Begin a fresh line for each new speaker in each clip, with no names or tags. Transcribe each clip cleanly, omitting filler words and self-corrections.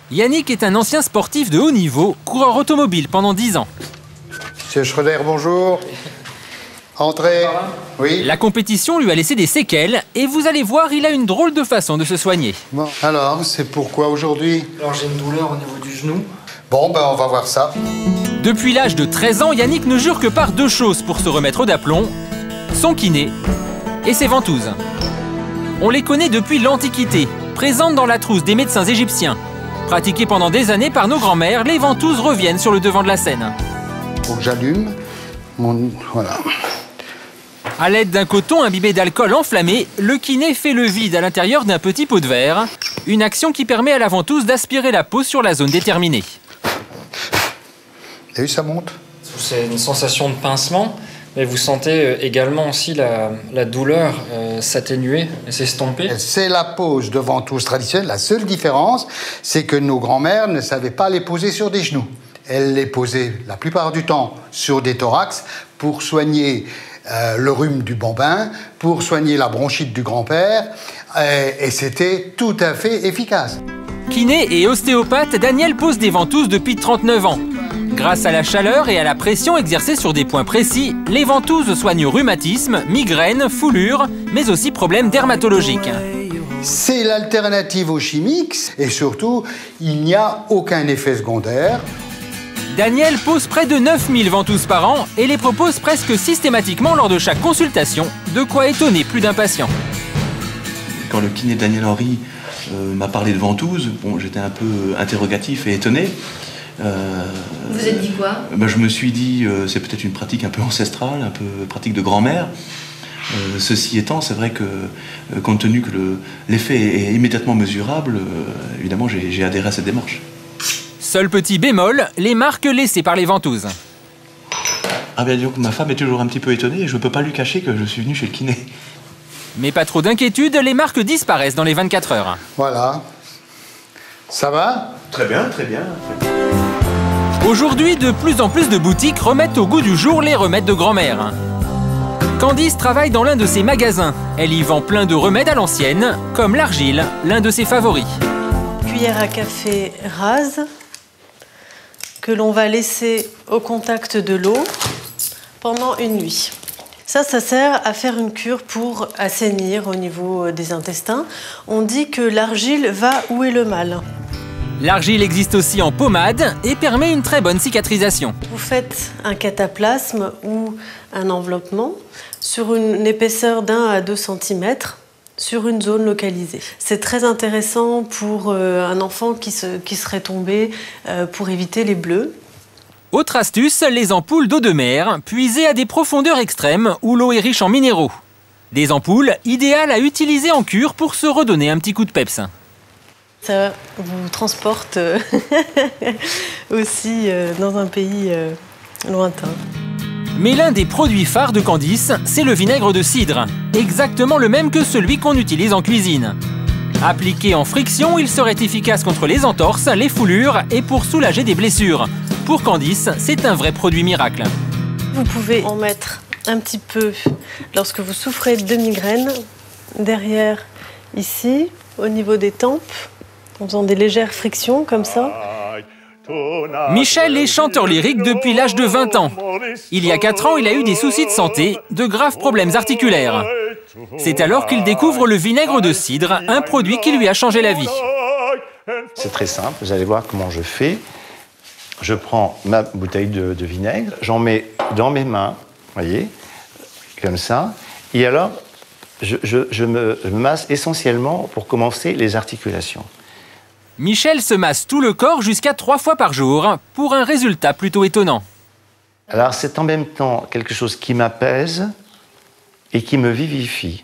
Yannick est un ancien sportif de haut niveau, coureur automobile pendant 10 ans.
Monsieur Schroeder, bonjour. Entrez. Oui.
La compétition lui a laissé des séquelles et vous allez voir, il a une drôle de façon de se soigner.
Bon, alors, c'est pourquoi aujourd'hui?
Alors j'ai une douleur au niveau du genou.
Bon, ben on va voir ça.
Depuis l'âge de 13 ans, Yannick ne jure que par deux choses pour se remettre d'aplomb, son kiné et ses ventouses. On les connaît depuis l'Antiquité, présentes dans la trousse des médecins égyptiens. Pratiquées pendant des années par nos grands-mères, les ventouses reviennent sur le devant de la scène.
Faut que j'allume mon... Voilà.
À l'aide d'un coton imbibé d'alcool enflammé, le kiné fait le vide à l'intérieur d'un petit pot de verre, une action qui permet à la ventouse d'aspirer la peau sur la zone déterminée.
Et ça monte?
C'est une sensation de pincement, mais vous sentez également aussi la douleur s'atténuer et s'estomper.
C'est la pose de ventouse traditionnelle. La seule différence, c'est que nos grands-mères ne savaient pas les poser sur des genoux. Elles les posaient la plupart du temps sur des thorax pour soigner le rhume du bambin, pour soigner la bronchite du grand-père, et c'était tout à fait efficace.
Kiné et ostéopathe, Daniel pose des ventouses depuis 39 ans. Grâce à la chaleur et à la pression exercée sur des points précis, les ventouses soignent rhumatisme, migraines, foulures, mais aussi problèmes dermatologiques.
C'est l'alternative aux chimiques, et surtout, il n'y a aucun effet secondaire.
Daniel pose près de 9000 ventouses par an et les propose presque systématiquement lors de chaque consultation, de quoi étonner plus d'un patient.
Quand le kiné Daniel Henry m'a parlé de ventouses, bon, j'étais un peu interrogatif et étonné.
Vous êtes dit quoi?
Je me suis dit, c'est peut-être une pratique un peu ancestrale, un peu pratique de grand-mère. Ceci étant, c'est vrai que, compte tenu que l'effet est immédiatement mesurable, évidemment, j'ai adhéré à cette démarche.
Seul petit bémol, les marques laissées par les ventouses.
Ah bien, donc ma femme est toujours un petit peu étonnée et je ne peux pas lui cacher que je suis venu chez le kiné.
Mais pas trop d'inquiétude, les marques disparaissent dans les 24 heures.
Voilà. Ça va?
Très bien, très bien.
Aujourd'hui, de plus en plus de boutiques remettent au goût du jour les remèdes de grand-mère. Candice travaille dans l'un de ses magasins. Elle y vend plein de remèdes à l'ancienne, comme l'argile, l'un de ses favoris.
Cuillère à café rase, que l'on va laisser au contact de l'eau pendant une nuit. Ça sert à faire une cure pour assainir au niveau des intestins. On dit que l'argile va où est le mal.
L'argile existe aussi en pommade et permet une très bonne cicatrisation.
Vous faites un cataplasme ou un enveloppement sur une épaisseur d'1 à 2 cm sur une zone localisée. C'est très intéressant pour un enfant qui serait tombé pour éviter les bleus.
Autre astuce, les ampoules d'eau de mer, puisées à des profondeurs extrêmes où l'eau est riche en minéraux. Des ampoules idéales à utiliser en cure pour se redonner un petit coup de peps.
Ça vous transporte aussi dans un pays lointain.
Mais l'un des produits phares de Candice, c'est le vinaigre de cidre, exactement le même que celui qu'on utilise en cuisine. Appliqué en friction, il serait efficace contre les entorses, les foulures et pour soulager des blessures. Pour Candice, c'est un vrai produit miracle.
Vous pouvez en mettre un petit peu lorsque vous souffrez de migraine, derrière ici, au niveau des tempes, en faisant des légères frictions comme ça.
Michel est chanteur lyrique depuis l'âge de 20 ans. Il y a 4 ans, il a eu des soucis de santé, de graves problèmes articulaires. C'est alors qu'il découvre le vinaigre de cidre, un produit qui lui a changé la vie.
C'est très simple, vous allez voir comment je fais. Je prends ma bouteille de vinaigre, j'en mets dans mes mains, voyez, comme ça. Et alors, je me masse essentiellement pour commencer les articulations.
Michel se masse tout le corps jusqu'à 3 fois par jour, pour un résultat plutôt étonnant.
Alors c'est en même temps quelque chose qui m'apaise et qui me vivifie.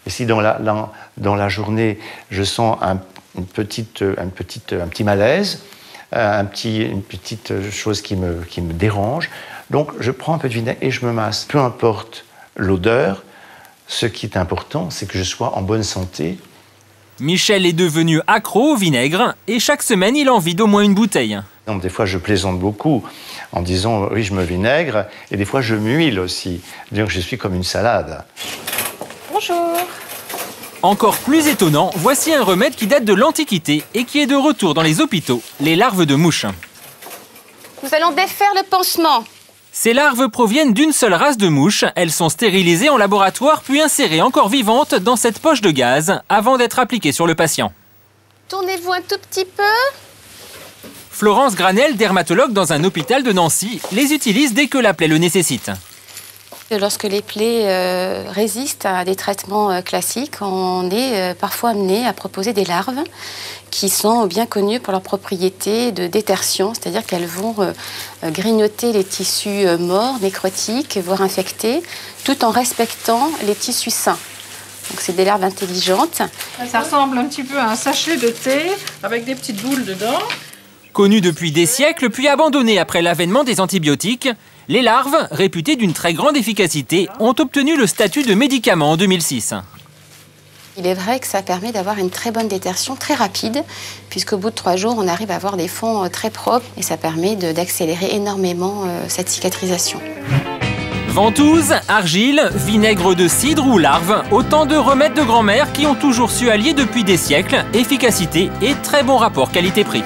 Et si dans la journée, je sens un petit malaise, une petite chose qui me dérange, donc je prends un peu de vinaigre et je me masse. Peu importe l'odeur, ce qui est important, c'est que je sois en bonne santé.
Michel est devenu accro au vinaigre et chaque semaine, il en vide au moins une bouteille.
Donc, des fois, je plaisante beaucoup en disant « oui, je me vinaigre » et des fois, je m'huile aussi. Donc, je suis comme une salade.
Bonjour.
Encore plus étonnant, voici un remède qui date de l'Antiquité et qui est de retour dans les hôpitaux, les larves de mouches.
Nous allons défaire le pansement.
Ces larves proviennent d'une seule race de mouches. Elles sont stérilisées en laboratoire puis insérées encore vivantes dans cette poche de gaz avant d'être appliquées sur le patient.
Tournez-vous un tout petit peu.
Florence Granel, dermatologue dans un hôpital de Nancy, les utilise dès que la plaie le nécessite.
Lorsque les plaies résistent à des traitements classiques, on est parfois amené à proposer des larves qui sont bien connues pour leurs propriétés de détertion, c'est-à-dire qu'elles vont grignoter les tissus morts, nécrotiques, voire infectés, tout en respectant les tissus sains. Donc c'est des larves intelligentes.
Ça ressemble un petit peu à un sachet de thé avec des petites boules dedans.
Connues depuis des siècles puis abandonnées après l'avènement des antibiotiques, les larves, réputées d'une très grande efficacité, ont obtenu le statut de médicament en 2006.
Il est vrai que ça permet d'avoir une très bonne détertion, très rapide, puisqu'au bout de 3 jours, on arrive à avoir des fonds très propres et ça permet d'accélérer énormément cette cicatrisation.
Ventouse, argile, vinaigre de cidre ou larves, autant de remèdes de grand-mère qui ont toujours su allier depuis des siècles efficacité et très bon rapport qualité-prix.